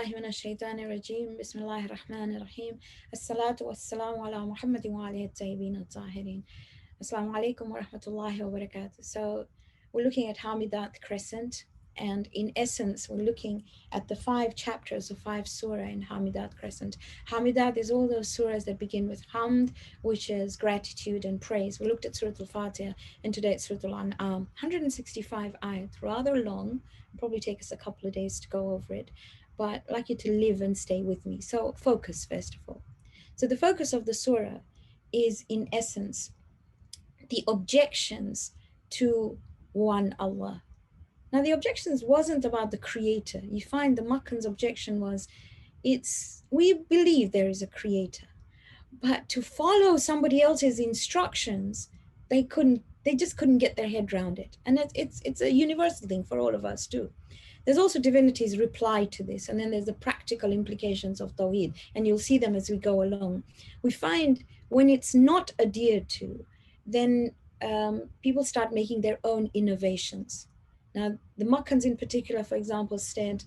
billahi minash shaitanir rajeem. Bismillahir rahmanir rahim. As-salatu was-salamu ala Muhammadin wa alihi at-tayyibin at-tahirin. Assalamu alaikum wa rahmatullahi wa barakatuh. So we're looking at Hamidat Crescent, and in essence, we're looking at the 5 chapters of 5 surah in Hamidat Crescent. Hamidat is all those surahs that begin with Hamd, which is gratitude and praise. We looked at Surah Al-Fatiha, and today it's Surah Al An'aam. 165 ayat, rather long. It'll probably take us a couple of days to go over it, but I'd like you to live and stay with me. So focus, first of all. So the focus of the surah is, in essence, the objections to one Allah. Now, the objections wasn't about the creator. You find the Makkans' objection was, we believe there is a creator, but to follow somebody else's instructions, they just couldn't get their head around it. And it's a universal thing for all of us too. There's also divinity's reply to this, and then there's the practical implications of Tawheed, and you'll see them as we go along. We find when it's not adhered to, then people start making their own innovations. Now, the Makkans in particular, for example, said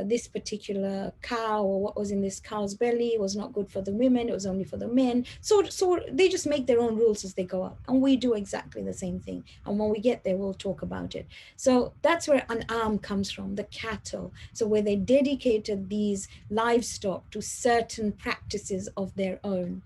this particular cow, or what was in this cow's belly, was not good for the women, it was only for the men. So they just make their own rules as they go up. And we do exactly the same thing. And when we get there, we'll talk about it. So that's where An'am comes from, the cattle. So where they dedicated these livestock to certain practices of their own.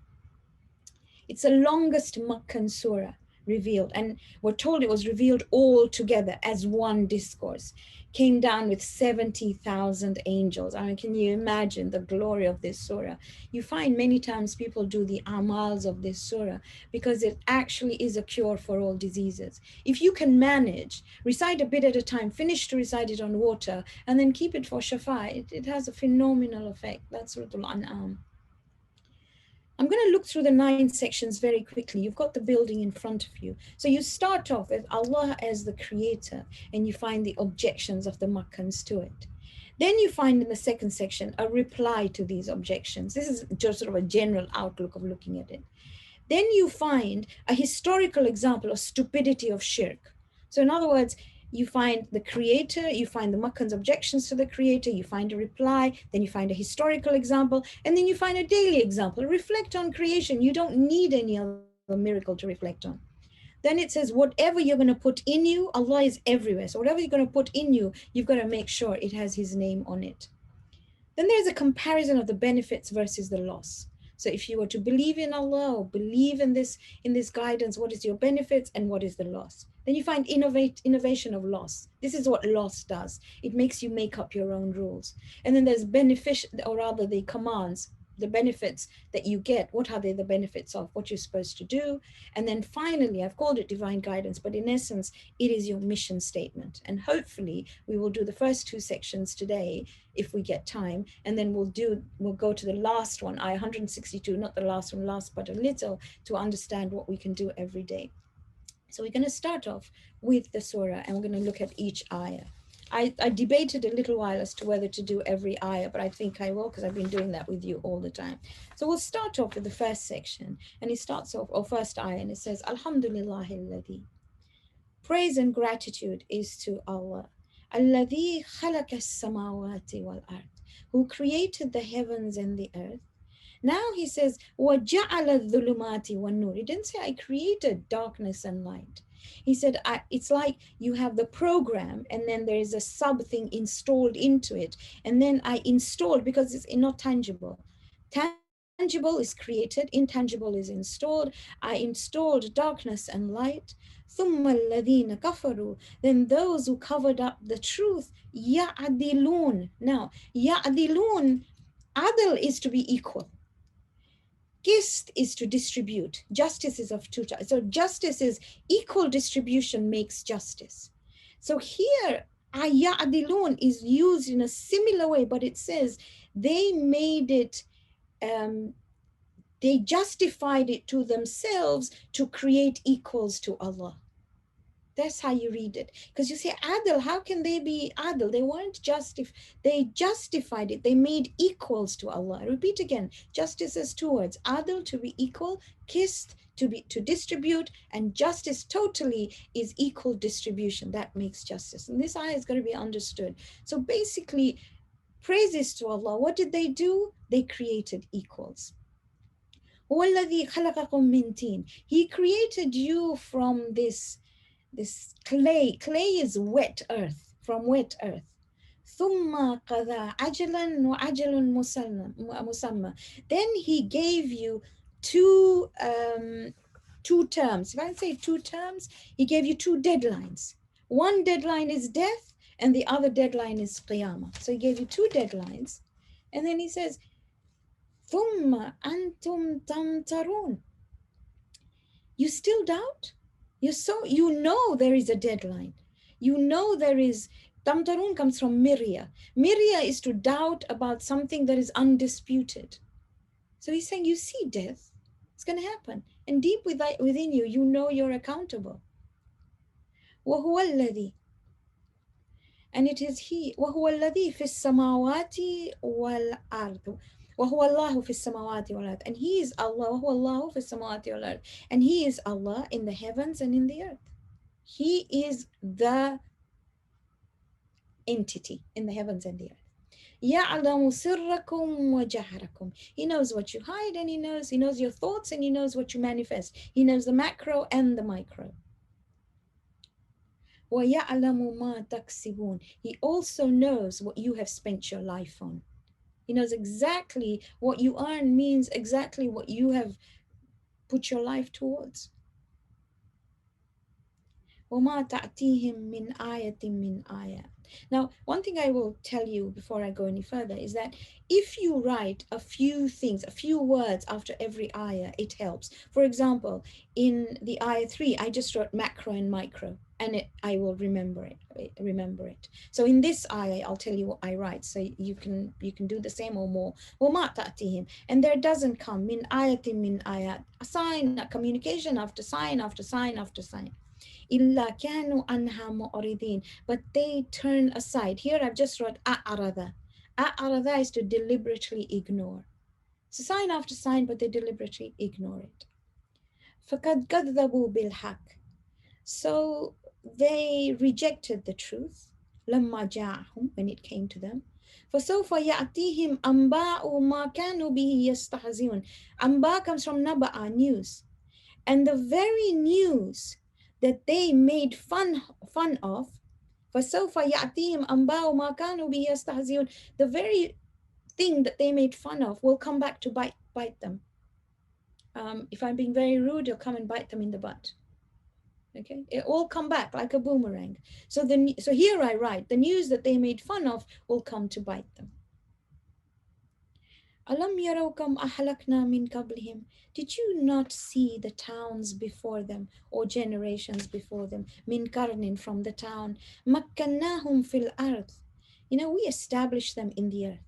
It's the longest Makkan surah revealed, and we're told it was revealed all together as one discourse. Came down with 70,000 angels. I mean, can you imagine the glory of this surah? You find many times people do the amals of this surah because it actually is a cure for all diseases. If you can manage, recite a bit at a time, finish to recite it on water, and then keep it for shafa, it has a phenomenal effect. That's Surah Al An'aam. I'm going to look through the 9 sections very quickly. You've got the building in front of you. So you start off with Allah as the creator, and you find the objections of the Makkans to it. Then you find in the 2nd section a reply to these objections. This is just sort of a general outlook of looking at it. Then you find a historical example of stupidity of shirk. So in other words, you find the creator, you find the Makkans' objections to the creator, you find a reply, then you find a historical example, and then you find a daily example. Reflect on creation. You don't need any other miracle to reflect on. Then it says, whatever you're going to put in you, Allah is everywhere. So whatever you're going to put in you, you've got to make sure it has His name on it. Then there's a comparison of the benefits versus the loss. So if you were to believe in Allah or believe in this guidance, what is your benefits and what is the loss? Then you find innovation of loss. This is what loss does. It makes you make up your own rules. And then there's the commands, the benefits that you get. What are they the benefits of? What you're supposed to do. And then finally, I've called it divine guidance, but in essence, it is your mission statement. And hopefully we will do the first 2 sections today if we get time. And then we'll go to the last one, ayah 162, not the last one, last but a little, to understand what we can do every day. So we're going to start off with the surah, and we're going to look at each ayah. I debated a little while as to whether to do every ayah, but I think I will because I've been doing that with you all the time. So we'll start off with the first section, and it starts off, or first ayah, and it says, Alhamdulillahi alladhi. Praise and gratitude is to Allah. Alladhi khalaqa as-samawati wal ard, who created the heavens and the earth. Now he says, وَجَعَلَ الظُّلُمَاتِ وَالنُّورِ. He didn't say I created darkness and light. He said, it's like you have the program and then there is a sub thing installed into it. And then I installed, because it's not tangible. Tangible is created, intangible is installed. I installed darkness and light. ثُمَّ الَّذِينَ كَفَرُوا. Then those who covered up the truth, يَعْدِلُونَ. Now, يَعْدِلُونَ, adl is to be equal. Qist is to distribute. Justice is of 2 types. So justice is equal distribution makes justice. So here, ayadilun is used in a similar way, but it says they made it, they justified it to themselves to create equals to Allah. That's how you read it. Because you say adil, how can they be adil? They weren't they justified it. They made equals to Allah. I repeat again, justice is 2 words. Adil, to be equal, qist, to distribute, and justice totally is equal distribution. That makes justice. And this ayah is going to be understood. So basically, praises to Allah. What did they do? They created equals. هو الذي خلقكم من طين. He created you from this clay. Clay is wet earth, from wet earth. ثم قضى عجلا وعجل مسمى. Then he gave you two terms. If I say two terms, he gave you two deadlines. One deadline is death, and the other deadline is qiyamah. So he gave you two deadlines, and then he says, ثم أنتم تمترون. You still doubt? You know there is a deadline. You know there is. Tamtarun comes from mirya. Mirya is to doubt about something that is undisputed. So he's saying, you see death, it's going to happen. And deep within you, you know you're accountable. وَهُوَ الَّذِي, and it is He. وَهُوَ الَّذِي فِي السَّمَاوَاتِ وَالْأَرْضِ. وَهُوَ اللَّهُ فِي السَّمَاوَاتِ وَالْأَرْضِ. And He is Allah. وَهُوَ اللَّهُ فِي السَّمَاوَاتِ وَالْأَرْضِ. And He is Allah in the heavens and in the earth. He is the entity in the heavens and the earth. يَعْلَمُ سِرَّكُمْ وَجَهْرَكُمْ. He knows what you hide, and He knows your thoughts, and He knows what you manifest. He knows the macro and the micro. وَيَعْلَمُ مَا تَكْسِبُونَ. He also knows what you have spent your life on. He knows exactly what you earn means exactly what you have put your life towards. وَمَا تَأْتِيهِمْ مِنْ آيَةٍ مِنْ آيَةٍ. Now, one thing I will tell you before I go any further is that if you write a few things, a few words after every ayah, it helps. For example, in the ayah 3, I just wrote macro and micro, and I will remember it. So in this ayah, I'll tell you what I write, so you can do the same or more. وَمَا تَأْتِيهِمْ. And there doesn't come min ayatin min ayat, a sign, a communication after sign after sign after sign. إِلَّا كَانُوا أَنْهَا مُعْرِضِينَ. But they turn aside. Here I've just wrote أَعْرَضَ. أَعْرَضَ is to deliberately ignore. So sign after sign, but they deliberately ignore it. فَقَدْ كَذَّبُوا بِالْحَقِّ. So they rejected the truth. لَمَّا جَاءَهُمْ. When it came to them. فَسَوْفَ يَأْتِيهِمْ أَنْبَاءُ مَا كَانُوا بِهِ يَسْتَهْزِئُونَ. Anba comes from naba'a, news. And the very news that they made fun of, فَسَوْفَ يَأْتِيهِمْ أَنْبَاءُ مَا كَانُوا بِهِ يَسْتَهْزِئُونَ. The very thing that they made fun of will come back to bite them. If I'm being very rude, it'll come and bite them in the butt. Okay, it all come back like a boomerang. So here I write, the news that they made fun of will come to bite them. Alam yarau kam ahlakna min qablihim. Did you not see the towns before them, or generations before them? Min qarnin, from the town. Makkannahum fil ard. We established them in the earth.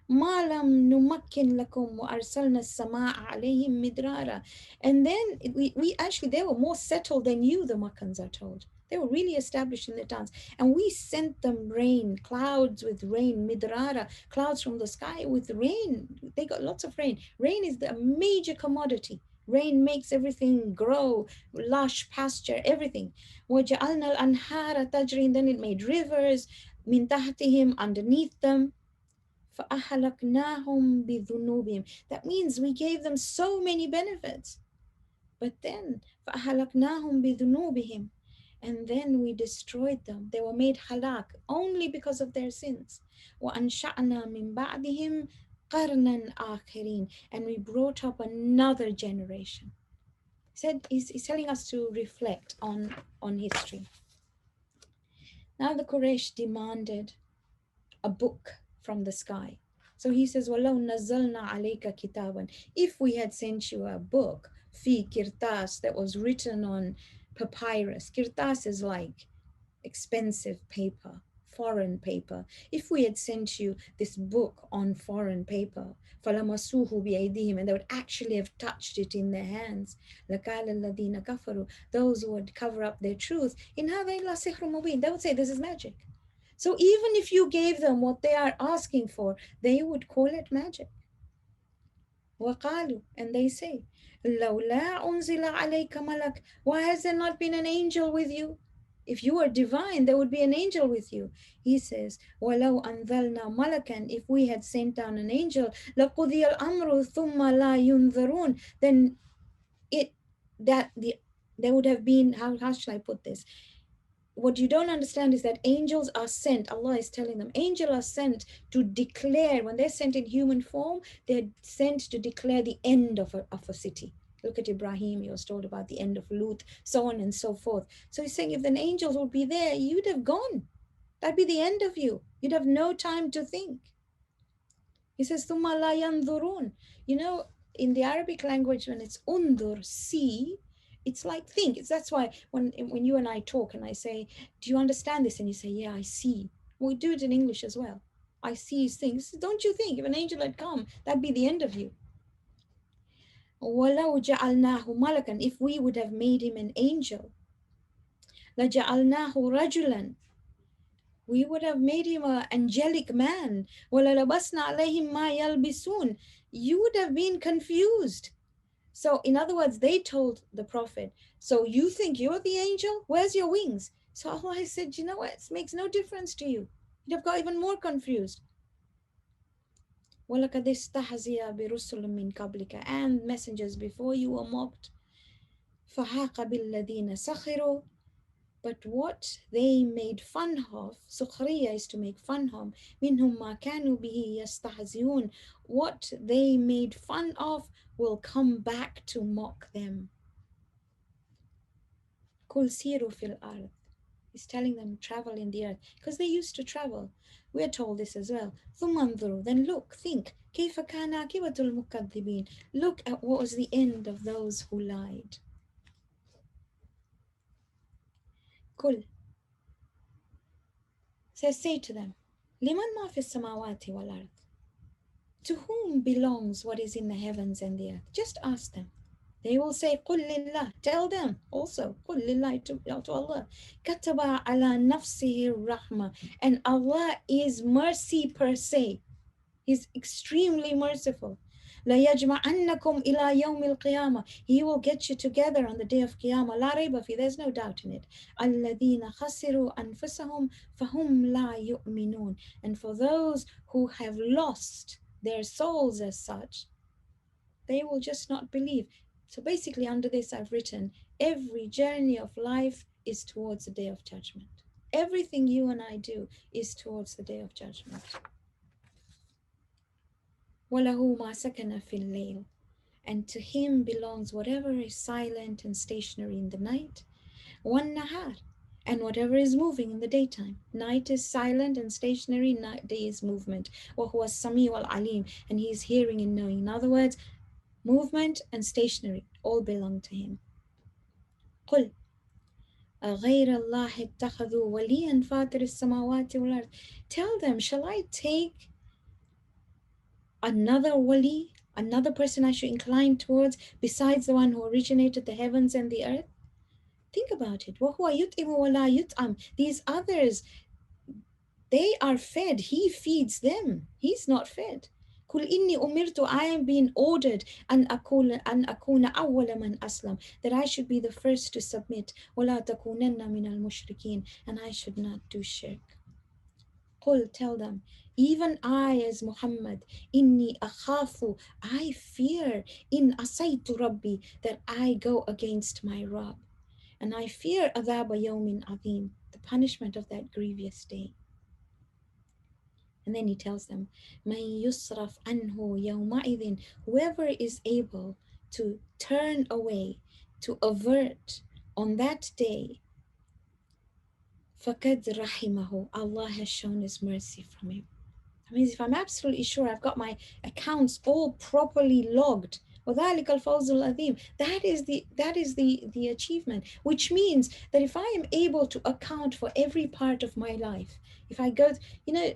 Ma lam numakkin lakum wa arsalna as-samaa'a alayhim midrara. And then we actually, they were more settled than you, the Makkans are told. They were really established in the towns. And we sent them rain, clouds with rain, midrara, clouds from the sky with rain. They got lots of rain. Rain is the major commodity. Rain makes everything grow, lush pasture, everything. وَجَعَلْنَا الْأَنْهَارَ تَجْرِي. And then it made rivers, min tahtihim, underneath them. فَأَهْلَكْنَاهُمْ بِذُنُوبِهِمْ. That means we gave them so many benefits. But then, فَأَهْلَكْنَاهُمْ بِذُنُوبِهِمْ. And then we destroyed them. They were made halak only because of their sins. وَأَنْشَأْنَا مِنْ بَعْدِهِمْ قَرْنًا آخِرِينَ. And we brought up another generation. He's telling us to reflect on history. Now the Quraysh demanded a book from the sky. So he says, وَلَوْ نَزَّلْنَا عَلَيْكَ كِتَابًا. If we had sent you a book, fi kirtas, that was written on papyrus. Kirtas is like expensive paper, foreign paper. If we had sent you this book on foreign paper, فَلَمَسُوهُ بِأَيْدِهِمْ, and they would actually have touched it in their hands. لَقَالَ الَّذِينَ كَفَرُوا. Those who would cover up their truth. إِنْ هَذَا إِلَّا سِحْرٌ مُبِينٌ. They would say, this is magic. So even if you gave them what they are asking for, they would call it magic. وَقَالُوا, and they say, لَوْلَا أُنزِلَ عَلَيْكَ مَلَكٌ. Why has there not been an angel with you? If you are divine, there would be an angel with you. He says, وَلَوْ أَنزَلْنَا مَلَكًا, if we had sent down an angel, لَقُضِيَ الْأَمْرُ ثُمَّ لَا يُنذَرُونَ, then it that the there would have been, how shall I put this? What you don't understand is that angels are sent. Allah is telling them, angels are sent to declare, when they're sent in human form, they're sent to declare the end of a city. Look at Ibrahim, he was told about the end of Lut, so on and so forth. So he's saying if the angels would be there, you'd have gone. That'd be the end of you. You'd have no time to think. He says, ثُمَّ لَا يَنظُرُونَ. You know, in the Arabic language, when it's undur, see, it's like think. That's why when you and I talk and I say, do you understand this? And you say, yeah, I see. We do it in English as well. I see things. Don't you think if an angel had come, that'd be the end of you? وَلَوْ جَعَلْنَاهُ مَلَكًا, if we would have made him an angel, لَجَعَلْنَاهُ رَجُلًا, we would have made him an angelic man. وَلَلَبَسْنَا عَلَيْهِمْ مَا يَلْبِسُونَ. You would have been confused. So in other words, they told the Prophet, so you think you're the angel? Where's your wings? So Allah said, you know what? It makes no difference to you. You'd have got even more confused. وَلَقَدْ اسْتَهْزِيَ بِرُسُلٍ مِّن قَبْلِكَ, and messengers before you were mocked. فَحَاقَ بِالَّذِينَ سَخِرُوا, but what they made fun of, sukhriya is to make fun of, minhum ma kanu bihi yastahziun, what they made fun of will come back to mock them. Kul siru fil ard. He's telling them travel in the earth because they used to travel. We're told this as well. Thumanzuru, then look, think. Kayfa kana akibatul mukaddibin. Look at what was the end of those who lied. Kul says, say to them, liman ma fis samawati wal ard. To whom belongs what is in the heavens and the earth? Just ask them. They will say, قُل لِلَّهِ. Tell them also, قُل لِلَّهِ, to Allah. كَتَبَ عَلَى نَفْسِهِ الرَّحْمَةِ. And Allah is mercy per se. He's extremely merciful. لَيَجْمَعَنَّكُمْ إِلَى يَوْمِ الْقِيَامَةِ. He will get you together on the day of Qiyamah. لَا رَيْبَ فِي, there's no doubt in it. الَّذِينَ خَسِرُوا أَنفُسَهُمْ فَهُمْ لَا يُؤْمِنُونَ. And for those who have lost their souls as such, they will just not believe. So basically under this I've written, every journey of life is towards the day of judgment. Everything you and I do is towards the day of judgment. وَلَهُ مَا سَكَنَ فِي اللَّيْلِ. And to him belongs whatever is silent and stationary in the night. وَالنَّهَارِ. And whatever is moving in the daytime. Night is silent and stationary, day is movement. وَهُوَ السَّمِيعُ الْعَلِيمُ. And he is hearing and knowing. In other words, movement and stationary all belong to him. قل أغير الله اتخذوا وليا فاطر السماوات والأرض. Tell them, shall I take another wali, another person I should incline towards besides the one who originated the heavens and the earth? Think about it. وَهُوَ يُطْعِمُ وَلَا يُطْعَمُ. These others, they are fed. He feeds them. He's not fed. قُلْ إِنِّي أُمِرْتُ, I am being ordered أَنْ أَكُونَ أَوَّلَ مَنْ أَسْلَمَ, that I should be the first to submit. وَلَا تَكُونَنَّ مِنَ الْمُشْرِكِينَ, and I should not do shirk. قُلْ, tell them, even I as Muhammad, إِنِّي أَخَافُ, I fear, إِنْ أَسَيْتُ رَبِّي, that I go against my Rabb. And I fear عَذَابَ يَوْمٍ عَظِيمٍ, the punishment of that grievous day. And then he tells them, مَنْ يُصْرَفْ عَنْهُ يَوْمَئِذٍ, whoever is able to turn away, to avert on that day, فَقَدْ رَحِمَهُ, Allah has shown His mercy from him. That means if I'm absolutely sure I've got my accounts all properly logged, وَذَلِكَ الْفَوْزُ الْعَظِيمُ, that is the achievement, which means that if I am able to account for every part of my life, if I go,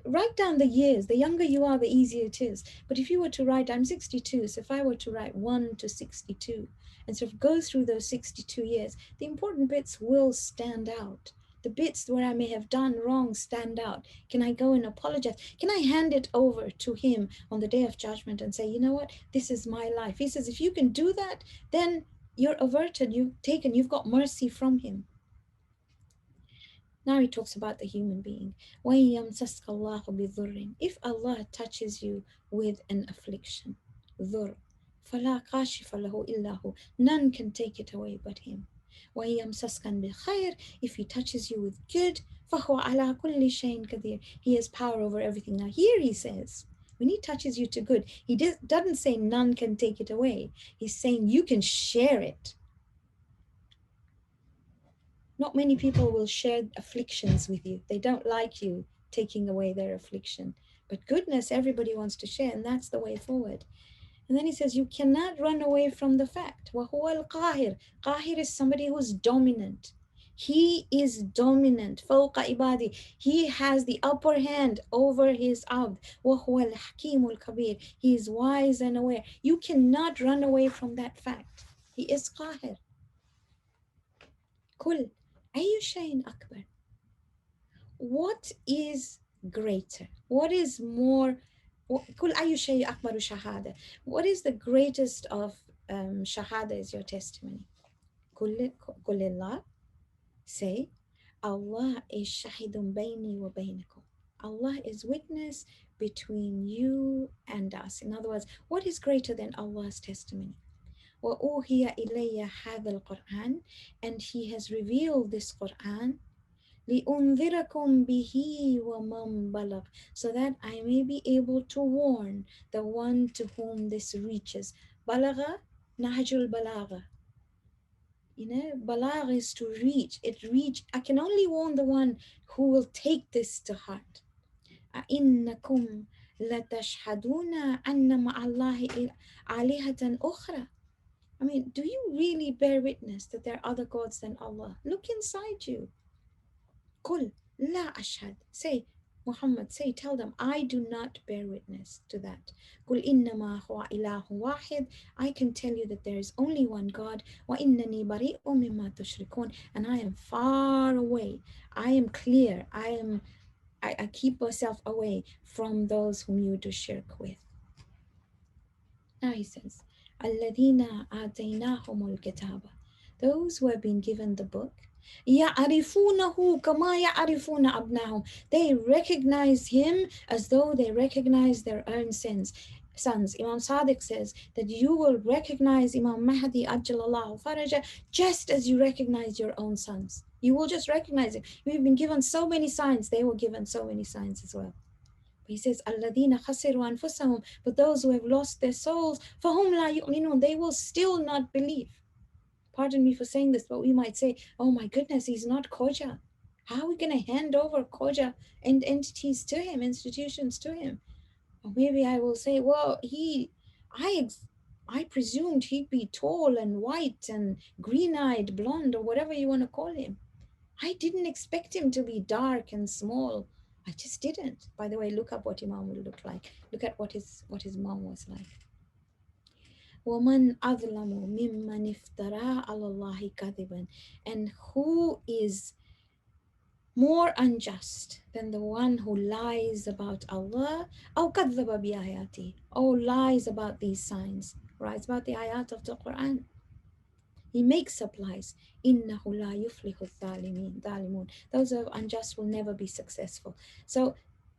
write down the years. The younger you are, the easier it is. But if you were to write, I'm 62, so if I were to write 1 to 62 and sort of go through those 62 years, the important bits will stand out. The bits where I may have done wrong stand out. Can I go and apologize? Can I hand it over to Him on the day of judgment and say, you know what, this is my life? He says, if you can do that, then you're averted, you've got mercy from Him. Now he talks about the human being. وَإِن يَمْسَسْكَ اللَّهُ بِضُرٍّ. If Allah touches you with an affliction, ضر, فَلَا كَاشِفَ لَهُ إِلَّا هُ. None can take it away but him. وَإِن يَمْسَسْكَ بِخَيْرٍ. If he touches you with good, فَهُوَ عَلَى كُلِّ شَيْءٍ قَدِيرٌ. He has power over everything. Now here he says, when he touches you to good, he doesn't say none can take it away. He's saying you can share it. Not many people will share afflictions with you. They don't like you taking away their affliction. But goodness, everybody wants to share, and that's the way forward. And then he says, you cannot run away from the fact. وَهُوَ الْقَاهِرُ. Qahir is somebody who's dominant. He is dominant. فَوْقَ ibadi. He has the upper hand over his abd. وَهُوَ الْحَكِيمُ الْكَبِيرُ. He is wise and aware. You cannot run away from that fact. He is qahir. Kul. أي شيء أكبر. What is greater? What is more? كل أي شيء أكبر شهادة. What is the greatest of shahada is your testimony. كل الله. Say, Allah is shahidun bayni wa baynakum. Allah is witness between you and us. In other words, what is greater than Allah's testimony? وَأُوهِيَ إِلَيَّ هَذَا الْقُرْآنِ. And He has revealed this Qur'an لِأُنذِرَكُمْ بِهِ وَمَنْ بَلَغَ. So that I may be able to warn the one to whom this reaches. Balagha, Nahjul Balagha. Balagh is to reach. I can only warn the one who will take this to heart. أَإِنَّكُمْ لَتَشْهَدُونَ أَنَّ مَعَ اللَّهِ آلِهَةً أُخْرَى. I mean, do you really bear witness that there are other gods than Allah? Look inside you. Qul la ashhad. Say, Muhammad, tell them, I do not bear witness to that. Qul innama huwa ilahu wahid. I can tell you that there is only one God. Wa innani bari'un mimma tushrikun. And I am far away. I am clear. I keep myself away from those whom you do shirk with. Now he says, Alladina ataynahumul kitaba. Those who have been given the book, يَعْرِفُونَهُ كَمَا يَعْرِفُونَ أَبْنَاهُمْ. They recognize him as though they recognize their own sons. Imam Sadiq says that you will recognize Imam Mahdi Ajjalallahu Faraja just as you recognize your own sons. You will just recognize it. We've been given so many signs, they were given so many signs as well. He says, الَّذِينَ خَسِرُوا أَنفُسَهُم. But those who have lost their souls, فَهُمْ لَا يُؤْمِنُونَ. They will still not believe. Pardon me for saying this, but we might say, oh my goodness, he's not Khoja. How are we going to hand over Khoja and entities to him, institutions to him? Or maybe I will say, well, I presumed he'd be tall and white and green-eyed, blonde, or whatever you want to call him. I didn't expect him to be dark and small. I just didn't. By the way, look up what Imam will look like. Look at what his mom was like. وَمَنْ أَظْلَمُ مِمَّنِ افْتَرَى عَلَى اللَّهِ كَذِبًا. And who is more unjust than the one who lies about Allah, أو كذب بآياته, or lies about these signs, lies about the ayat of the Quran. He makes up lies. إِنَّهُ لَا يُفْلِحُ الظَّالِمُونَ. Those who are unjust will never be successful. So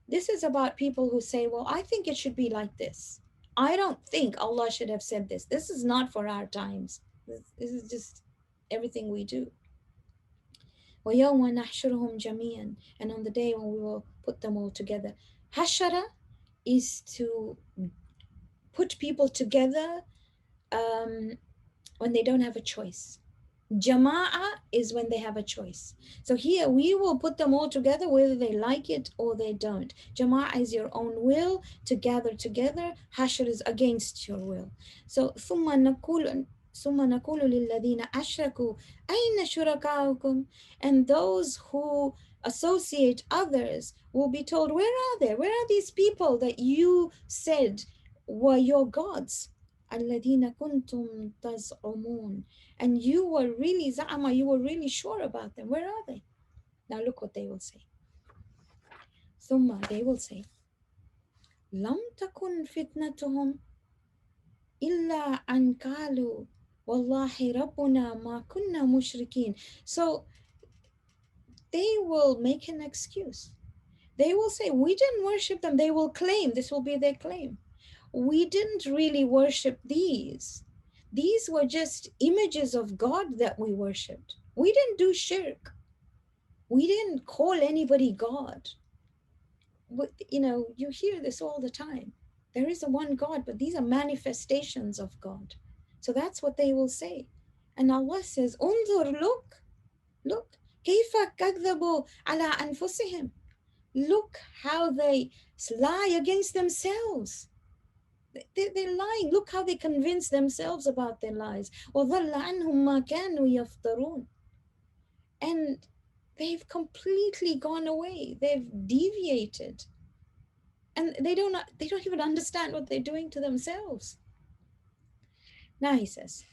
this is about people who say, well, I think it should be like this. I don't think Allah should have said this. This is not for our times. This is just everything we do. وَيَوْمَ نَحْشُرُهُمْ جَمِيعًا. And on the day when we will put them all together. Hashara is to put people together when they don't have a choice. Jama'ah is when they have a choice. So here we will put them all together whether they like it or they don't. Jama'ah is your own will to gather together. Hashr is against your will. So ثُمَّ نَقُولُ لِلَّذِينَ أَشْرَكُوا أَيْنَ شُرَكَاؤُكُمْ. And those who associate others will be told, where are they? Where are these people that you said were your gods? الَّذِينَ كُنْتُمْ تَزْعُمُونَ. And you were really za'ama, you were really sure about them. Where are they? Now look what they will say. Thumma, they will say, Lam takun fitnatuhum illa an qalu wallahi rabbuna ma kunna mushrikeen. So they will make an excuse. They will say, we didn't worship them. They will claim, this will be their claim. We didn't really worship these. These were just images of God that we worshipped. We didn't do shirk. We didn't call anybody God. But, you hear this all the time. There is a one God, but these are manifestations of God. So that's what they will say. And Allah says, Unzur, look, كيف كذبوا على أنفسهم. Look how they lie against themselves. They're lying. Look how they convince themselves about their lies. وَضَلَّ عَنْهُمْ مَا كَانُوا يَفْتَرُونَ. And they've completely gone away. They've deviated. And they don't even understand what they're doing to themselves. Now he says,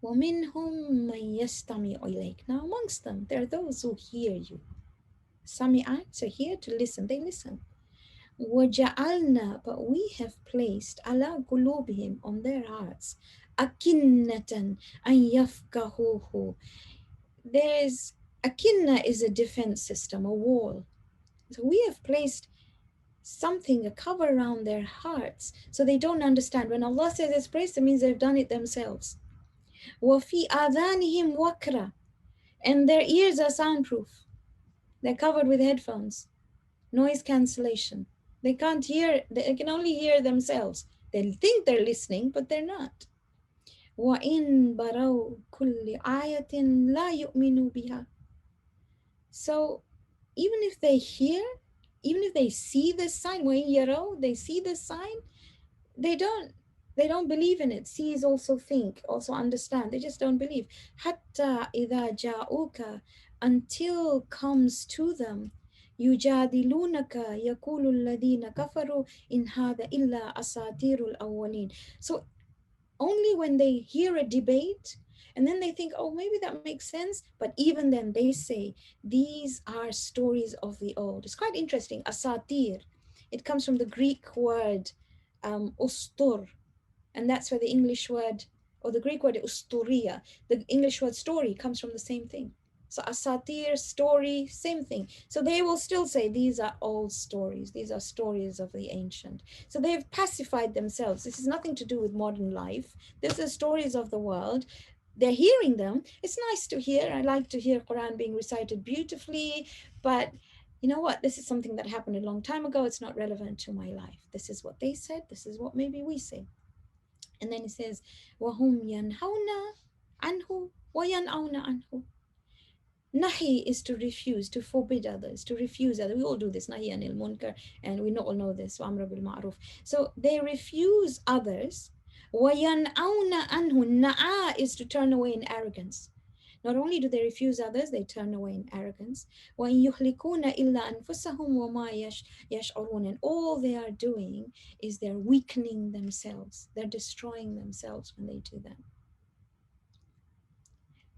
وَمِنْهُمْ مَنْ يَسْتَمِعُ إِلَيْكَ. Now amongst them, there are those who hear you. Sami'at, so hear, to listen. They listen. وَجَعَلْنَا, but we have placed عَلَى قُلُوبِهِمْ, on their hearts, أَكِنَّةً أَنْ يَفْقَهُوهُ. There's, akinna is a defense system, a wall. So we have placed something, a cover around their hearts, so they don't understand. When Allah says it's placed, it means they've done it themselves. وَفِي آذَانِهِمْ وَقْرًا. And their ears are soundproof. They're covered with headphones. Noise cancellation. They can't hear, they can only hear themselves. They think they're listening, but they're not. وَإِن بَرَوْا كُلِّ آيَةٍ لَا يُؤْمِنُوا بِهَا. So even if they hear, even if they see this sign, وَإِن يَرَوْا, they see this sign, they don't believe in it. See is also think, also understand. They just don't believe. حَتَّى إِذَا جَاءُوكَ, until comes to them, يُجَادِلُونَكَ يَقُولُ الَّذِينَ كَفَرُوا إِنْ هَذَا إِلَّا أَسَاطِيرُ الْأَوَّلِينَ. So only when they hear a debate and then they think, oh, maybe that makes sense. But even then they say, these are stories of the old. It's quite interesting. Asatir, it comes from the Greek word ustur, and that's where the English word, or the Greek word usturia, the English word story, comes from the same thing. So asatir, story, same thing. So they will still say these are old stories. These are stories of the ancient. So they've pacified themselves. This has nothing to do with modern life. These are stories of the world. They're hearing them. It's nice to hear. I like to hear Quran being recited beautifully, but you know what? This is something that happened a long time ago. It's not relevant to my life. This is what they said. This is what maybe we say. And then it says, وَهُمْ يَنْهَوْنَ عَنْهُ وَيَنْأَوْنَ عَنْهُ. Nahi is to refuse, to forbid others, to refuse others. We all do this, nahi anil munkar, and we all know this, وَأَمْرَ بِالْمَعْرُوفِ. So they refuse others. وَيَنْأَوْنَ عَنْهُ. Na'a is to turn away in arrogance. Not only do they refuse others, they turn away in arrogance. وَإِن يُهْلِكُونَ إِلَّا أَنفُسَهُمْ وَمَا يَشْعُرُونَ. And all they are doing is they're weakening themselves. They're destroying themselves when they do that.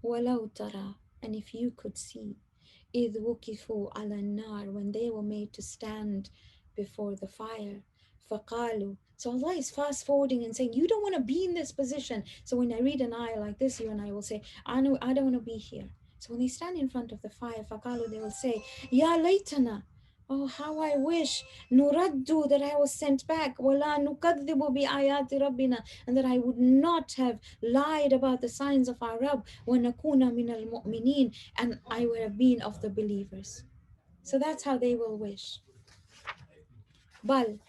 وَلَوْ تَرَى. And if you could see, إِذْ وُكِفُوا عَلَى النَّارِ, when they were made to stand before the fire. فَقَالُوا. So Allah is fast forwarding and saying, you don't want to be in this position. So when I read an ayah like this, you and I will say, I don't want to be here. So when they stand in front of the fire, فَقَالُوا, they will say, يَا لَيْتَنَا. Oh, how I wish nuraddu, that I was sent back, وَلَا نُكَذِّبُ بِآيَاتِ رَبِّنَا, and that I would not have lied about the signs of our Rabb, وَنَكُونَ مِنَ الْمُؤْمِنِينَ, and I would have been of the believers. So that's how they will wish. بَلْ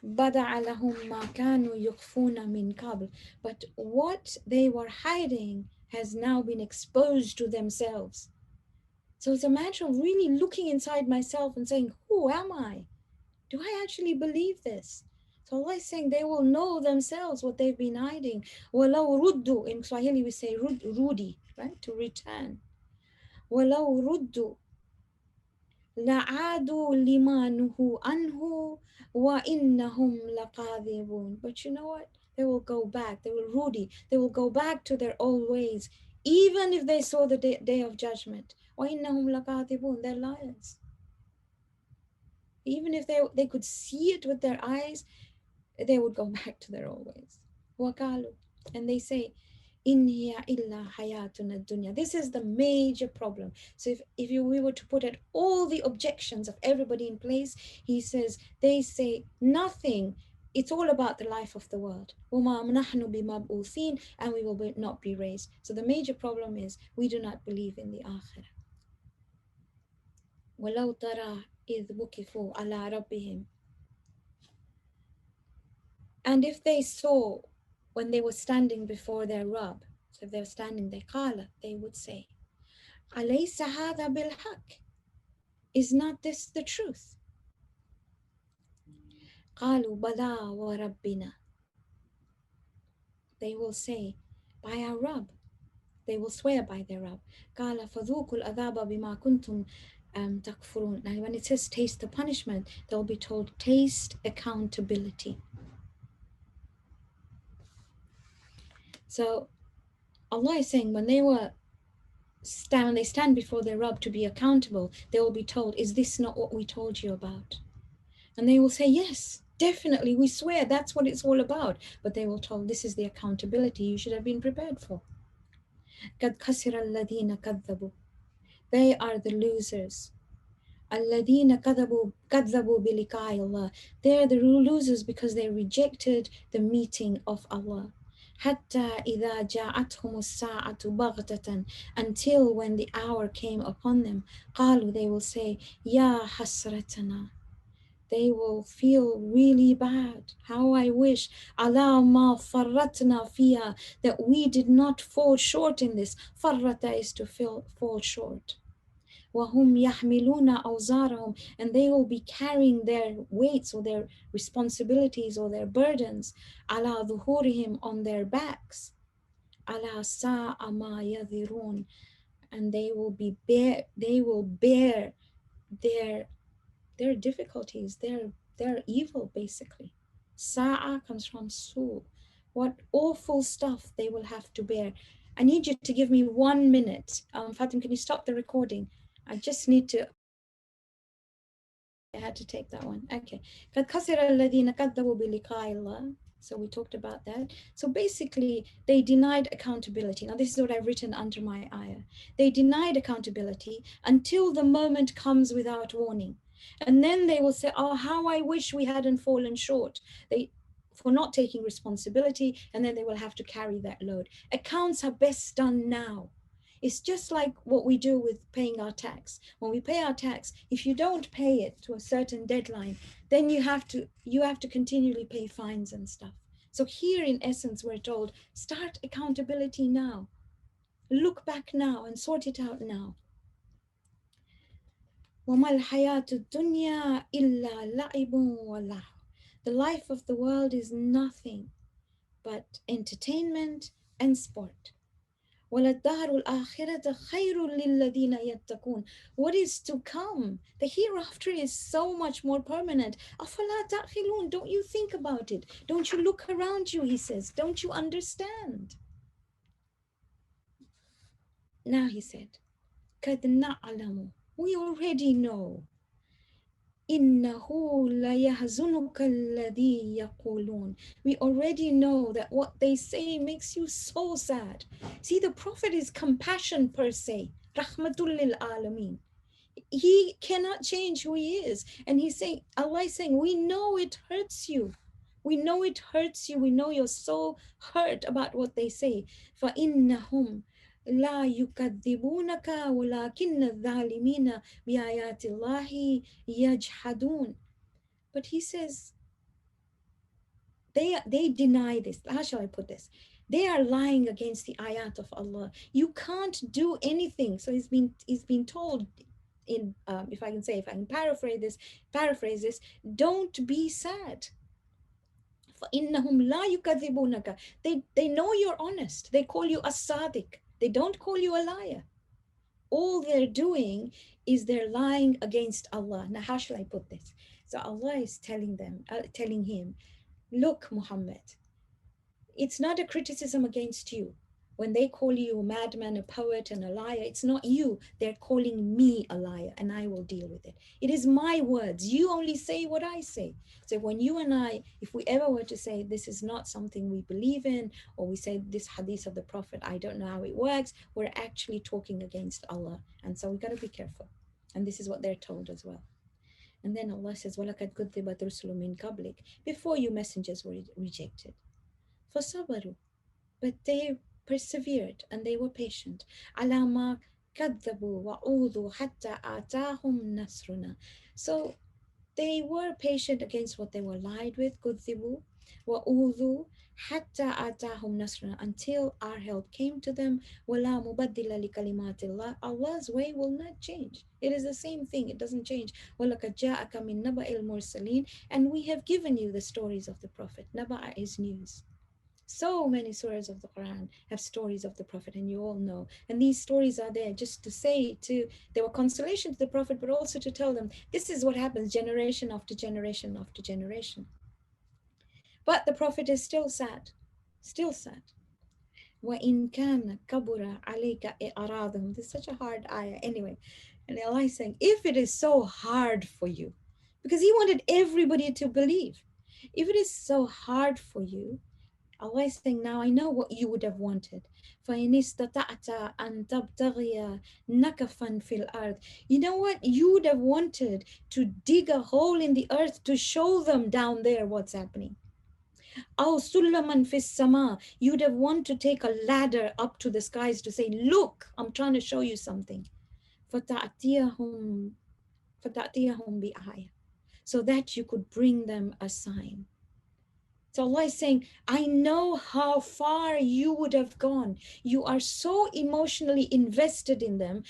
بَدَعَ لَهُمْ مَا كَانُوا يُخْفُونَ مِنْ قَبْلِ. But what they were hiding has now been exposed to themselves. So it's a matter of really looking inside myself and saying, who am I? Do I actually believe this? So Allah is saying they will know themselves what they've been hiding. وَلَوْ رُدُّوا. In Swahili we say rudi, right? To return. وَلَوْ رُدُّوا لَعَادُوا لِمَا نُهُوا عَنْهُ وَإِنَّهُمْ لَقَاذِبُونَ. But you know what? They will go back. They will rudi. They will go back to their old ways, even if they saw the day of judgment. وَإِنَّهُمْ لَقَاذِبُونَ. They're liars. Even if they could see it with their eyes, they would go back to their old ways. وَقَالُوا. And they say, In hiya illa hayatuna dunya. This is the major problem. So we were to put at all the objections of everybody in place, he says, they say nothing. It's all about the life of the world. وَمَا نَحْنُ بِمَبْعُوثِينَ, and we will not be raised. So the major problem is we do not believe in the akhirah. وَلَوْ تَرَى إِذْ وُكِفُوا عَلَى رَبِّهِمْ. And if they saw when they were standing before their Rabb, so if they were standing there, قَالَ, they would say, أَلَيْسَ هَذَا بِالْحَقِّ, is not this the truth? قَالُوا بَلَى وَرَبِّنَا, they will say, by our Rabb. They will swear by their Rabb. قَالَ فَذُوقُوا الْعَذَابَ بِمَا كُنْتُمْ تَكْفُرُونَ. Now when it says taste the punishment, they'll be told taste accountability. So Allah is saying when they stand before their Rabb to be accountable, they will be told, is this not what we told you about? And they will say, yes, definitely, we swear that's what it's all about. But they will told, this is the accountability you should have been prepared for. قَدْ خَسِرَ الَّذِينَ كَذَّبُوا, they are the losers. الَّذِينَ كَذَّبُوا بِلِقَاءِ اللَّهِ, they are the losers because they rejected the meeting of Allah. حَتَّى إِذَا جَاءَتْهُمُ السَّاعَةُ بَغْتَةً, until when the hour came upon them, قَالُوا, they will say, يَا حَسْرَتَنَا, they will feel really bad. How I wish عَلَى مَا فَرَّطْنَا فِيهَا, that we did not fall short in this. فَرَّةَ is to fall short. وَهُمْ يَحْمِلُونَ أَوْزَارَهُمْ, and they will be carrying their weights or their responsibilities or their burdens عَلَى ظُهُورِهِمْ, on their backs. عَلَى سَاءَ مَا يَذِرُونَ, and they will bear their difficulties, their evil basically. Sa'a comes from su. What awful stuff they will have to bear. I need you to give me 1 minute. Fatim, can you stop the recording? I just need to. I had to take that one. Okay. قَدْ خَسِرَ الَّذِينَ كَذَّبُوا بِلِقَاءِ اللَّهِ. So we talked about that. So basically, they denied accountability. Now, this is what I've written under my ayah. They denied accountability until the moment comes without warning. And then they will say, oh, how I wish we hadn't fallen short. For not taking responsibility, and then they will have to carry that load. Accounts are best done now. It's just like what we do with paying our tax. When we pay our tax, if you don't pay it to a certain deadline, then you have to continually pay fines and stuff. So here in essence, we're told, start accountability now. Look back now and sort it out now. وَمَا الْحَيَاةُ الدُّنْيَا إِلَّا لَعِبٌ وَلَهْوٌ. The life of the world is nothing but entertainment and sport. وَلَلدَّارُ الْآخِرَةَ خَيْرٌ لِلَّذِينَ يَتَّقُونَ. What is to come, the hereafter, is so much more permanent. أَفَلَا تَعْقِلُونَ, don't you think about it? Don't you look around you, he says. Don't you understand? Now he said, قَدْ نَعْلَمُ, we already know. إِنَّهُ لَيَحْزُنُكَ الَّذِي يَقُولُونَ. We already know that what they say makes you so sad. See, the Prophet is compassion per se. Rahmatul lil alameen. He cannot change who he is. And he's saying, Allah is saying, we know it hurts you. We know it hurts you. We know you're so hurt about what they say. فَإِنَّهُمْ لا يكذبونك ولكن الظالمين بآيات الله يجحدون. But he says, they deny this. How shall I put this? They are lying against the ayat of Allah. You can't do anything. So he's been told in if I can paraphrase this, don't be sad. فَإِنَّهُمْ لَا يُكَذِّبُونَكَ. They know you're honest. They call you as-sadiq. They don't call you a liar. All they're doing is they're lying against Allah. Now, how shall I put this? So Allah is telling him, look, Muhammad, it's not a criticism against you. When they call you a madman, a poet, and a liar, it's not you. They're calling me a liar, and I will deal with it. It is my words. You only say what I say. So when you and I, if we ever were to say this is not something we believe in, or we say this hadith of the Prophet, I don't know how it works, we're actually talking against Allah. And so we got to be careful. And this is what they're told as well. And then Allah says, وَلَقَدْ كُذِّبَتْ رُسُلٌ مِّن قَبْلِكَ. Before you messengers were rejected. فَصَبَرُوا. But they persevered and they were patient. عَلَى مَا كَذَّبُوا وَأُوذُوا حَتَّى آتَاهُمْ نَصْرُنَا. So they were patient against what they were lied with, كُذِّبُوا وَأُوذُوا حَتَّى آتَاهُمْ نَصْرُنَا, until our help came to them. وَلَا مُبَدِّلَ لِكَلِمَاتِ اللَّهِ. Allah's way will not change. It is the same thing. It doesn't change. وَلَقَدْ جَاءَكَ مِن نَبَإِ الْمُرْسَلِينَ. And we have given you the stories of the Prophet. Naba is news. So many surahs of the Quran have stories of the Prophet, and you all know. And these stories are there just to say they were consolation to the Prophet, but also to tell them this is what happens generation after generation after generation. But the Prophet is still sad, still sad. وَإِن كَانَ كَبُرَ عَلَيْكَ إِعْرَاضُهُم. This is such a hard ayah. Anyway, and Allah is saying, if it is so hard for you, because He wanted everybody to believe, if it is so hard for you, Allah is saying, now I know what you would have wanted. فَإِنِ اسْتَطَعْتَ أَن تَبْتَغِيَ نَكَفًا فِي الْأَرْضِ. You know what? You would have wanted to dig a hole in the earth to show them down there what's happening. أَوْ سُلَّمًا فِي السَّمَاءِ. You would have wanted to take a ladder up to the skies to say, look, I'm trying to show you something. فَتَأْتِيَهُمْ بِآيَةٍ. So that you could bring them a sign. So Allah is saying, I know how far you would have gone. You are so emotionally invested in them.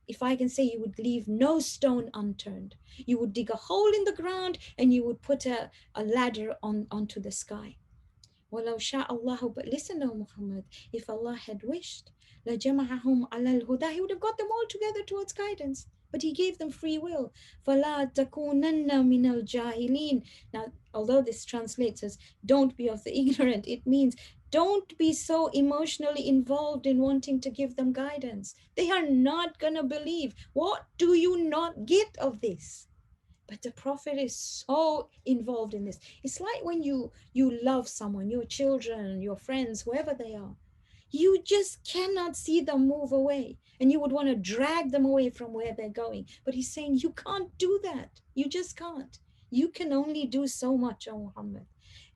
If I can say, you would leave no stone unturned. You would dig a hole in the ground and you would put a ladder onto the sky. وَلَوْ شَاءَ اللَّهُ. But listen, O Muhammad, if Allah had wished, لَجَمَعَهُمْ عَلَى الْهُدَى. He would have got them all together towards guidance. But He gave them free will. فَلَا تَكُونَنَّ مِنَ الْجَاهِلِينَ. Now, although this translates as don't be of the ignorant, it means don't be so emotionally involved in wanting to give them guidance. They are not going to believe. What do you not get of this? But the Prophet is so involved in this. It's like when you love someone, your children, your friends, whoever they are. You just cannot see them move away. And you would want to drag them away from where they're going. But He's saying, you can't do that. You just can't. You can only do so much, O Muhammad.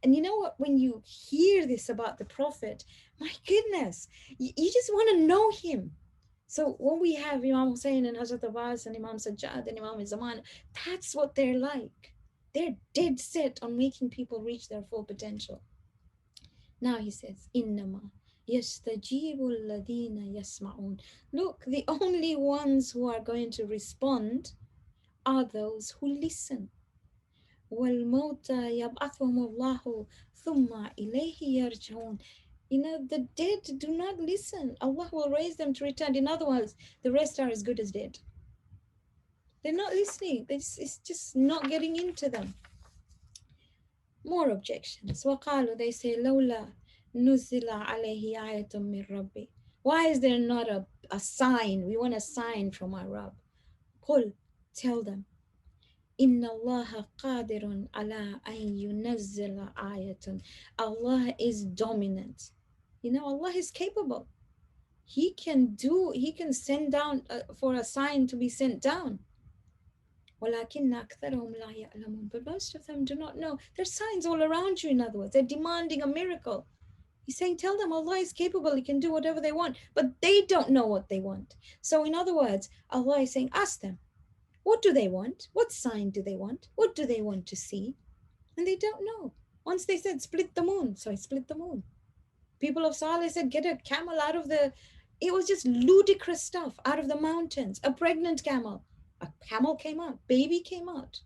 And you know what? When you hear this about the Prophet, my goodness, you just want to know him. So when we have Imam Hussein and Hazrat Abbas and Imam Sajjad and Imam Zaman, that's what they're like. They're dead set on making people reach their full potential. Now He says, Innama yastajibu alladhina yasma'un. Look, the only ones who are going to respond are those who listen. وَالْمَوْتَى يَبْعَثُهُمُ اللَّهُ ثُمَّ إِلَيْهِ يَرْجِعُونَ. The dead do not listen. Allah will raise them to return. In other words, the rest are as good as dead. They're not listening. It's just not getting into them. More objections. وَقَالُوا. They say, لَوْلَا نُزِّلَ عَلَيْهِ آيَةٌ مِّن رَبِّهِ. Why is there not a sign? We want a sign from our Rabb. قُلْ. Tell them. Inna Allah qadirun ala an yunazzila ayatun. Allah is dominant. Allah is capable. He can send down for a sign to be sent down. وَلَكِنَّ أَكْثَرَهُمْ لَا يَعْلَمُونَ. But most of them do not know. There's signs all around you, in other words. They're demanding a miracle. He's saying, tell them Allah is capable. He can do whatever they want. But they don't know what they want. So in other words, Allah is saying, ask them. What do they want? What sign do they want? What do they want to see? And they don't know. Once they said, split the moon. So I split the moon. People of Saleh said, get a camel out of it was just ludicrous stuff, out of the mountains. A pregnant camel. A camel came out. Baby came out.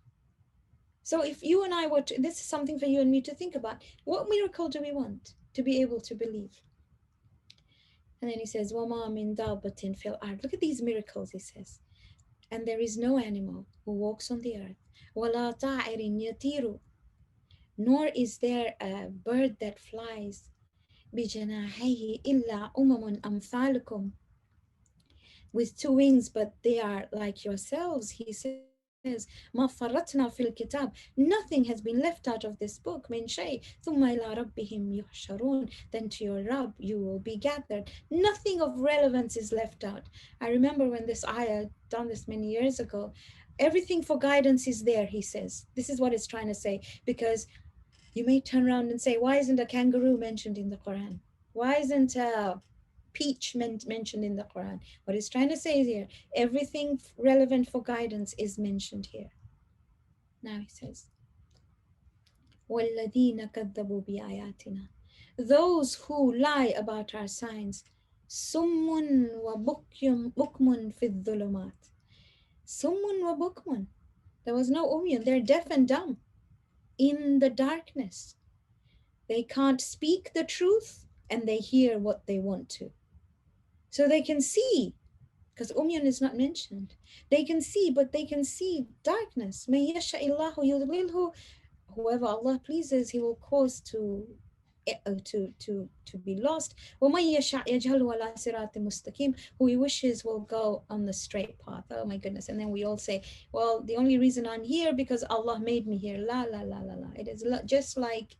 So if you and I were to, this is something for you and me to think about. What miracle do we want to be able to believe? And then he says, وَمَا مِن دَابَّةٍ فِي الْأَرْضِ. Look at these miracles, he says. And there is no animal who walks on the earth. وَلَا طَائِرٍ يَطِيرُ. Nor is there a bird that flies. بجناحيه إلا أمثالكم, with two wings, but they are like yourselves. He says, ما فرطنا في الكتاب. Nothing has been left out of this book, من شيء. ثم إلى ربهم يحشرون. Then to your Rabb you will be gathered. Nothing of relevance is left out. I remember when this ayah, done this many years ago, everything for guidance is there, he says. This is what it's trying to say. Because you may turn around and say, why isn't a kangaroo mentioned in the Quran? Why isn't a peach mentioned in the Quran? What he's trying to say is here, everything relevant for guidance is mentioned here. Now he says, وَالَّذِينَ كَذَّبُوا بِآيَاتِنَا, those who lie about our signs, سُمٌّ وَبُكْمٌ فِي الظُّلُمَاتِ. Summun wa bukmun. There was no umyun. They're deaf and dumb in the darkness. They can't speak the truth and they hear what they want to. So they can see, because umyun is not mentioned. They can see, but they can see darkness. مَن يَشَأِ اللَّهُ يُضْلِلْهُ, whoever Allah pleases, He will cause to be lost. وَمَن يَشَأْ يَجْعَلْهُ عَلَى صِرَاطٍ مُسْتَقِيمٍ, who He wishes will go on the straight path. Oh my goodness. And then we all say, well, the only reason I'm here because Allah made me here. La la la la la. It is just like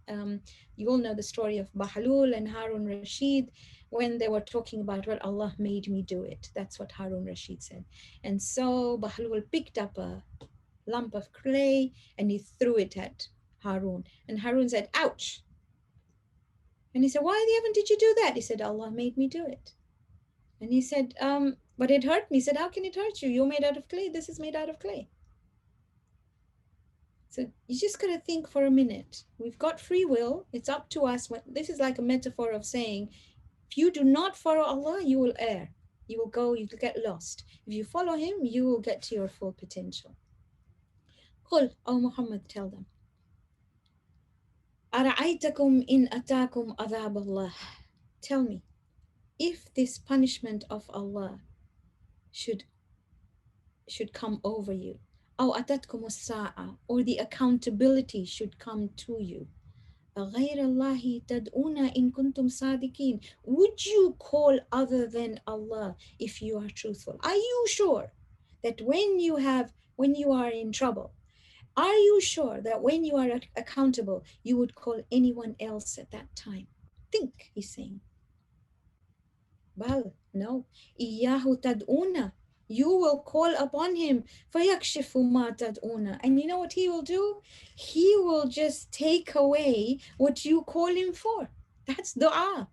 you all know the story of Bahlul and Harun Rashid, when they were talking about, well, Allah made me do it. That's what Harun Rashid said. And so Bahlul picked up a lump of clay and he threw it at Harun. And Harun said, ouch. And he said, why haven't did you do that? He said, Allah made me do it. And he said, but it hurt me. He said, how can it hurt you? You're made out of clay. This is made out of clay. So you just got to think for a minute. We've got free will. It's up to us. This is like a metaphor of saying, if you do not follow Allah, you will err. You will get lost. If you follow Him, you will get to your full potential. Qul, O Muhammad, tell them, أَرَأَيْتَكُمْ إِنْ أَتَاكُمْ عَذَابَ اللَّهِ. Tell me, if this punishment of Allah should come over you, أَوْ أَتَتْكُمُ السَّاعَةِ, or the accountability should come to you, غَيْرَ اللَّهِ تَدْعُونَ إِن كُنْتُمْ صَادِقِينَ, would you call other than Allah if you are truthful? Are you sure that when you are in trouble, are you sure that when you are accountable, you would call anyone else at that time? Think, he's saying. Bal, no. Iyahu tad'una. You will call upon him. فَيَكْشِفُ مَا تَدْعُونَ. And you know what he will do? He will just take away what you call him for. That's dua.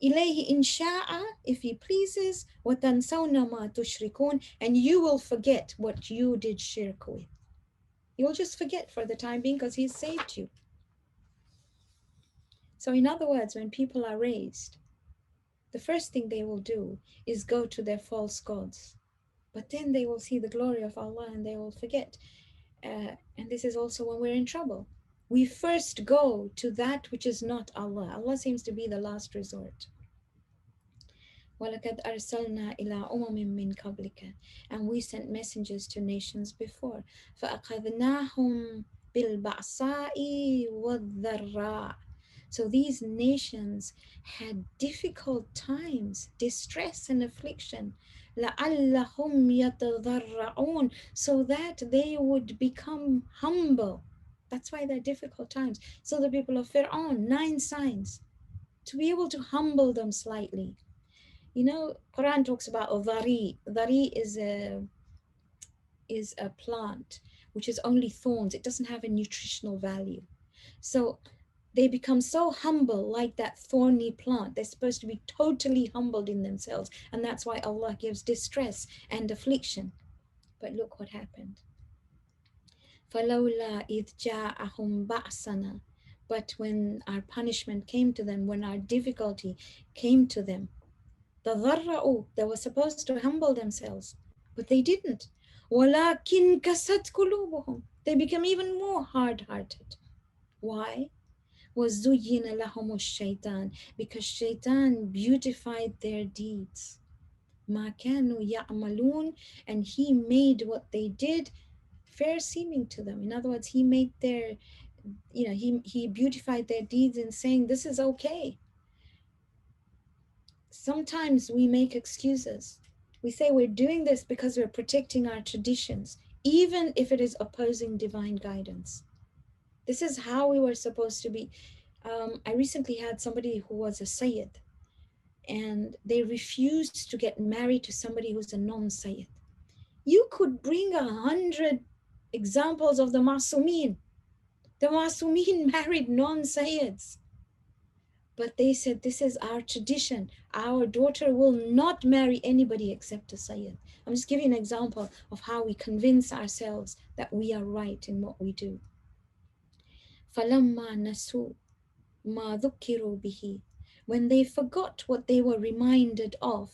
إِلَيْهِ إِنْ شَاءَ, if he pleases, وَتَنْسَوْنَ مَا تُشْرِكُونَ, and you will forget what you did shirk with. You'll just forget for the time being because He's saved you. So in other words, when people are raised, the first thing they will do is go to their false gods. But then they will see the glory of Allah and they will forget. And this is also when we're in trouble. We first go to that which is not Allah. Allah seems to be the last resort. وَلَقَدْ أَرْسَلْنَا إِلَىٰ أُمَمٍ مِّن قَبْلِكَ, and we sent messengers to nations before. فَأَخَذْنَاهُمْ بِالْبَأْسَاءِ وَالضَّرَّاءِ. So these nations had difficult times, distress and affliction. لَعَلَّهُمْ يَتَضَرَّعُونَ, so that they would become humble. That's why they're difficult times. So the people of Fir'aun, 9 signs, to be able to humble them slightly. You know, Quran talks about dhari. Dhari is a plant which is only thorns. It doesn't have a nutritional value. So they become so humble like that thorny plant. They're supposed to be totally humbled in themselves. And that's why Allah gives distress and affliction. But look what happened. فَلَوْلَا إِذْ جَاءَهُمْ بَأْسَنَا, but when our punishment came to them, when our difficulty came to them, تَضَرَّعُوا, they were supposed to humble themselves, but they didn't. وَلَكِنْ كَسَتْ قُلُوبُهُمْ, they became even more hard-hearted. Why? وَزُيِّنَ لَهُمُ الشَّيْطَانِ, because shaitan beautified their deeds. مَا كَانُوا يَعْمَلُونَ, and he made what they did fair seeming to them. In other words, he made he beautified their deeds in saying, this is okay. sometimes we make excuses. We say we're doing this because we're protecting our traditions, even if it is opposing divine guidance. This is how we were supposed to be. I recently had somebody who was a Sayyid, and they refused to get married to somebody who's a non-Sayyid. You could bring 100 examples of the Masumin. The Masumin married non-Sayyids. But they said, this is our tradition. Our daughter will not marry anybody except a Sayyid. I'm just giving an example of how we convince ourselves that we are right in what we do. فَلَمَّا نَسُوا مَا ذُكِّرُوا بِهِ, when they forgot what they were reminded of,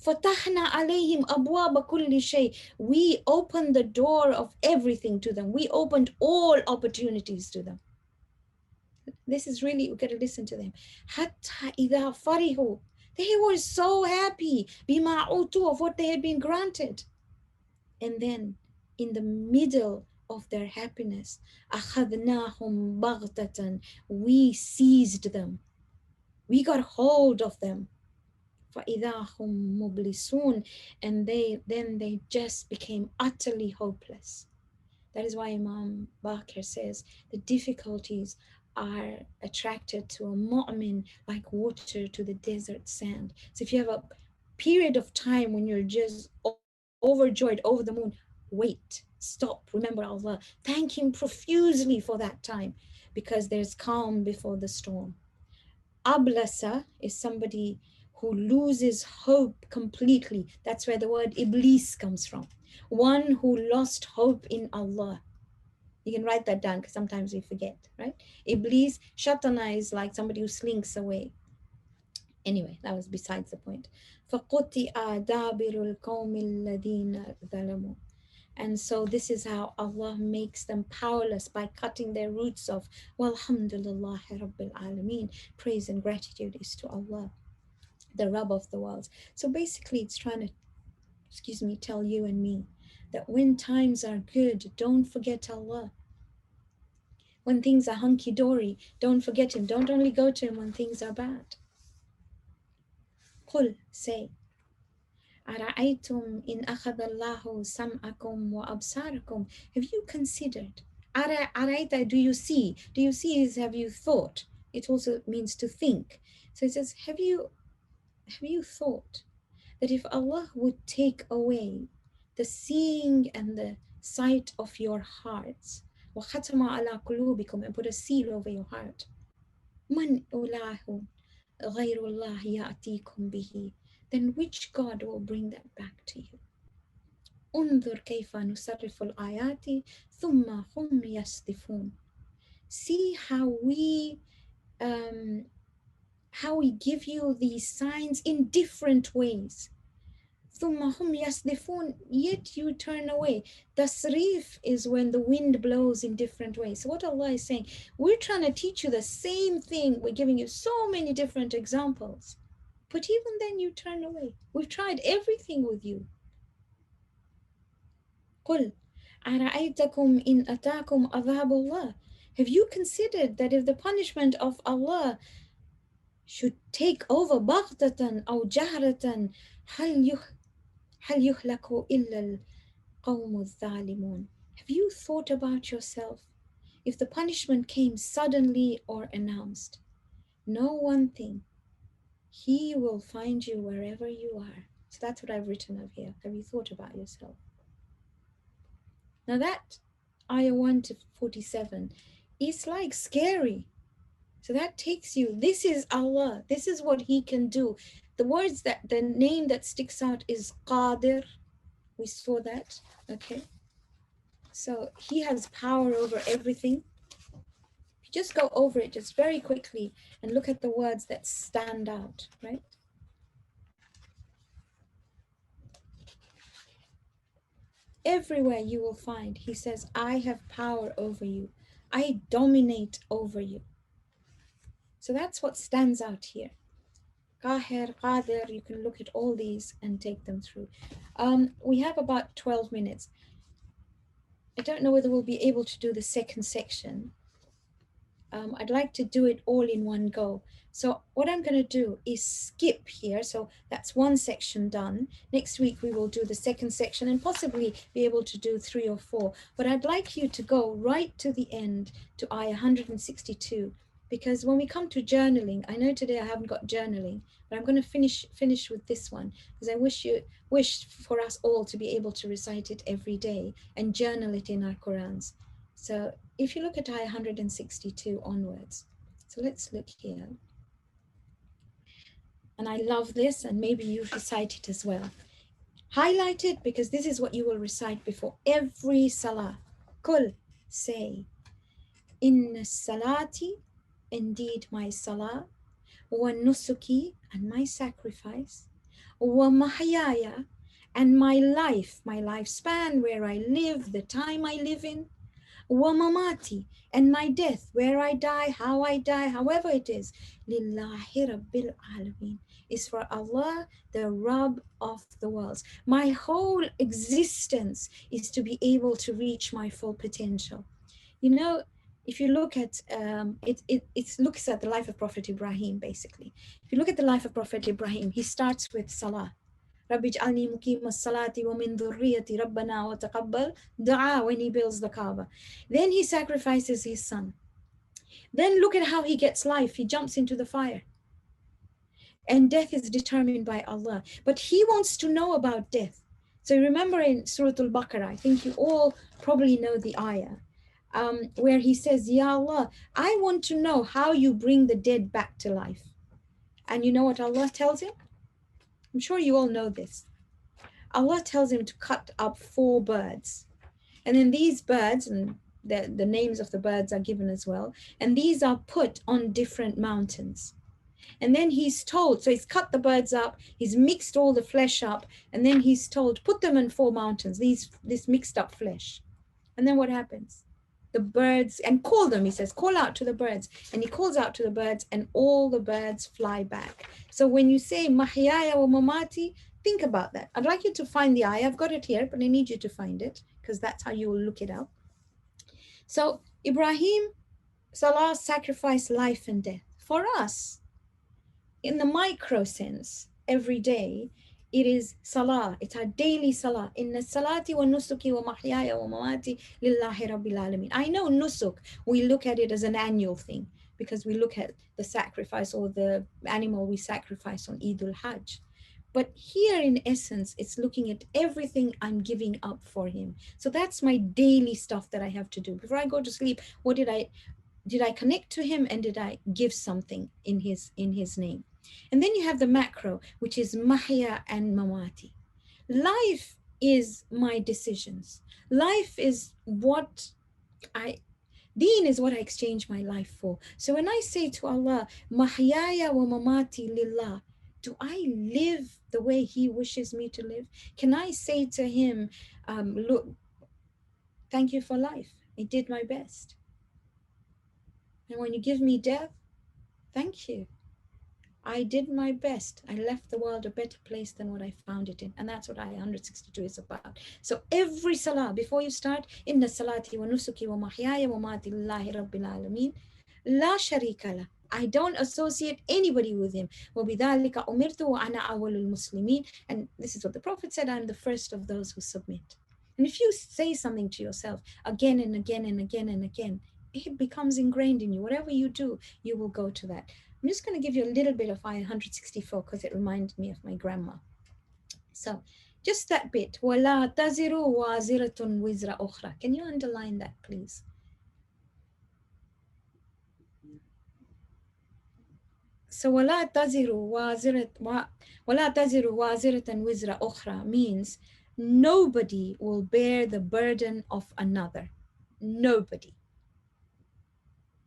فَتَحْنَا عَلَيْهِمْ أَبْوَابَ كُلِّ شَيْءٍ, we opened the door of everything to them. We opened all opportunities to them. This is really, we got to listen to them. حَتَّى إِذَا فَرِحُوا, they were so happy بِمَا أُوتُوا, of what they had been granted. And then in the middle of their happiness, أَخَذْنَاهُمْ بَغْتَةً, we seized them. We got hold of them. فَإِذَا هُمْ مُبْلِسُونَ, and then they just became utterly hopeless. That is why Imam Bakr says the difficulties are attracted to a mu'min like water to the desert sand. So if you have a period of time when you're just overjoyed, over the moon, wait, stop, remember Allah, thank Him profusely for that time, because there's calm before the storm. Ablasa is somebody who loses hope completely. That's where the word Iblis comes from. One who lost hope in Allah. You can write that down because sometimes we forget, right? Iblis, Shaitana is like somebody who slinks away. Anyway, that was besides the point. فَقُطِعَ دَابِرُ الْقَوْمِ الَّذِينَ ظَلَمُوا. And so this is how Allah makes them powerless, by cutting their roots off. Walhamdulillah Rabbil Alameen. Praise and gratitude is to Allah, the Rabb of the worlds. So basically it's trying to, tell you and me that when times are good, don't forget Allah. When things are hunky-dory, don't forget Him. Don't only go to Him when things are bad. Qul, say, أَرَأَيْتُمْ إِنْ أَخَذَ اللَّهُ سَمْعَكُمْ وَأَبْصَارَكُمْ. Have you considered? Araita, do you see? Do you see is have you thought? It also means to think. So it says, have you thought that if Allah would take away the seeing and the sight of your hearts, وَخَتَمَ عَلَى قُلُوبِكُمْ, and put a seal over your heart, مَنْ إِلَهٌ غَيْرُ اللَّهِ يَأْتِيكُمْ بِهِ, then which God will bring that back to you? انظر كيف نصرف الآيات ثم هم يصدفون. See how we give you these signs in different ways. ثم هم يصدفون, yet you turn away. Tasrif is when the wind blows in different ways. So what Allah is saying, we're trying to teach you the same thing. We're giving you so many different examples, but even then you turn away. We've tried everything with you. قُلْ أَرَأَيْتَكُمْ إِنْ أَتَاكُمْ عَذَابُ اللَّهِ. Have you considered that if the punishment of Allah should take over بَغْتَةً أَوْ جَهْرَةً هَلْ يُهْلَكُ إِلَّا الْقَوْمُ الظَّالِمُونَ. Have you thought about yourself? If the punishment came suddenly or announced, know one thing, He will find you wherever you are. So that's what I've written of here. Have you thought about yourself? Now that ayah 1 to 47 is like scary. So that takes you, this is Allah. This is what He can do. The name that sticks out is Qadir. We saw that, okay? So He has power over everything. Just go over it just very quickly and look at the words that stand out, right? Everywhere you will find, He says, I have power over you. I dominate over you. So that's what stands out here. Qahir, Qadir, you can look at all these and take them through. We have about 12 minutes. I don't know whether we'll be able to do the second section. I'd like to do it all in one go. So what I'm going to do is skip here. So that's one section done. Next week we will do the second section and possibly be able to do 3 or 4. But I'd like you to go right to the end to ayah 162, because when we come to journaling, I know today I haven't got journaling, but I'm going to finish with this one, because I wish for us all to be able to recite it every day and journal it in our Qurans. So if you look at ayah 162 onwards, so let's look here. And I love this, and maybe you recite it as well. Highlight it, because this is what you will recite before every salah. Kul, say, Inna salati, indeed my salah, wa nusuki, and my sacrifice, wa mahyaya, and my life, my lifespan, where I live, the time I live in, wa mamati, and my death, where I die, however it is, lillahi rabbil alameen, is for Allah, the Rabb of the worlds. My whole existence is to be able to reach my full potential. You know, if you look at it looks at the life of Prophet Ibrahim, basically. If you look at the life of Prophet Ibrahim, he starts with salah. Rabbi ij'alni muqima as-salati wa min dhurriyyati rabbana wa taqabbal du'a, when he builds the Kaaba. Then he sacrifices his son. Then look at how he gets life. He jumps into the fire. And death is determined by Allah. But he wants to know about death. So remember in Surah Al-Baqarah, I think you all probably know the ayah, where he says, Ya Allah, I want to know how you bring the dead back to life. And you know what Allah tells him? I'm sure you all know this. Allah tells him to cut up 4 birds. And then these birds, and the names of the birds are given as well, and these are put on different mountains. And then he's told, so he's cut the birds up, he's mixed all the flesh up, and then he's told, put them in 4 mountains, this mixed up flesh. And then what happens? The birds, and call them, he says, call out to the birds. And he calls out to the birds, and all the birds fly back. So when you say mahyaya wa mamati, think about that. I'd like you to find the ayah. I've got it here, but I need you to find it, because that's how you will look it up. So Ibrahim, Salah sacrificed life and death. For us, in the micro sense, every day, it is salah. It's our daily salah. Inna salati wa nusuki wa mahyaya wa mamati lillahi rabbil alameen. I know nusuk, we look at it as an annual thing, because we look at the sacrifice or the animal we sacrifice on Eid al-Hajj. But here in essence, it's looking at everything I'm giving up for him. So that's my daily stuff that I have to do. Before I go to sleep, what did I connect to him, and did I give something in his name? And then you have the macro, which is mahya and mamati. Life is my decisions. Life is what Deen is what I exchange my life for. So when I say to Allah, mahyaya wa mamati lillah, do I live the way he wishes me to live? Can I say to him, look, thank you for life. I did my best. And when you give me death, thank you. I did my best. I left the world a better place than what I found it in. And that's what ayah 162 is about. So every salah, before you start, inna salati wa nusuki wa mahyaya wa mati lillahi rabbil alameen, la sharika la. I don't associate anybody with him. وَبِذَلِكَ أُمِرْتُ وَأَنَا أَوَّلُ الْمُسْلِمِينَ. And this is what the Prophet said, I'm the first of those who submit. And if you say something to yourself again and again and again and again, it becomes ingrained in you. Whatever you do, you will go to that. I'm just going to give you a little bit of ayah 164 because it reminded me of my grandma. So just that bit. وَلَا تَزِرُ وَازِرَةٌ وِزْرَ أُخْرَى. Can you underline that, please? So وَلَا تَزِرُ وَازِرَةً وِزْرَ أُخْرَى means nobody will bear the burden of another. Nobody.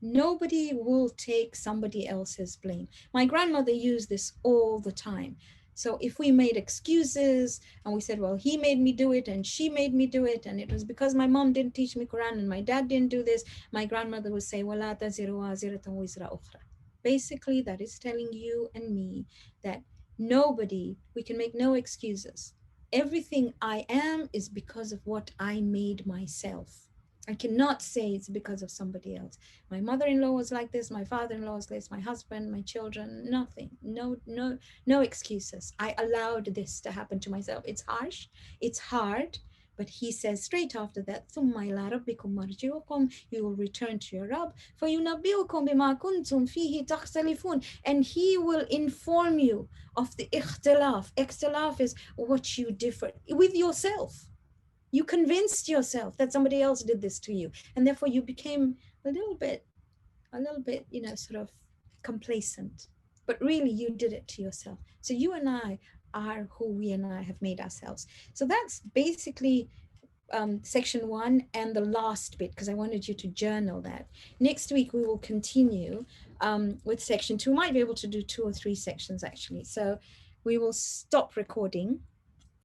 Nobody will take somebody else's blame. My grandmother used this all the time. So if we made excuses and we said, well, he made me do it and she made me do it, and it was because my mom didn't teach me Quran and my dad didn't do this, my grandmother would say, وَلَا تَزِرُ وَازِرَةً وِزْرَ أُخْرَى. Basically, that is telling you and me that nobody, we can make no excuses. Everything I am is because of what I made myself. I cannot say it's because of somebody else. My mother-in-law was like this, my father-in-law was this, my husband, my children, nothing. No excuses. I allowed this to happen to myself. It's harsh, it's hard, but he says straight after that, ثُمَّ إِلَىٰ رَبِّكُمْ مَرْجِعُكُمْ, you will return to your Rabb, فَيُنَبِّئُكُمْ بِمَا كُنْتُمْ فِيهِ تَخْتَلِفُونَ, and he will inform you of the ikhtilaf. Ikhtilaf is what you differ with yourself. You convinced yourself that somebody else did this to you, and therefore you became a little bit, sort of complacent. But really, you did it to yourself. So you and I are who we and I have made ourselves. So that's basically section 1 and the last bit, because I wanted you to journal that. Next week, we will continue with section 2. We might be able to do 2 or 3 sections, actually. So we will stop recording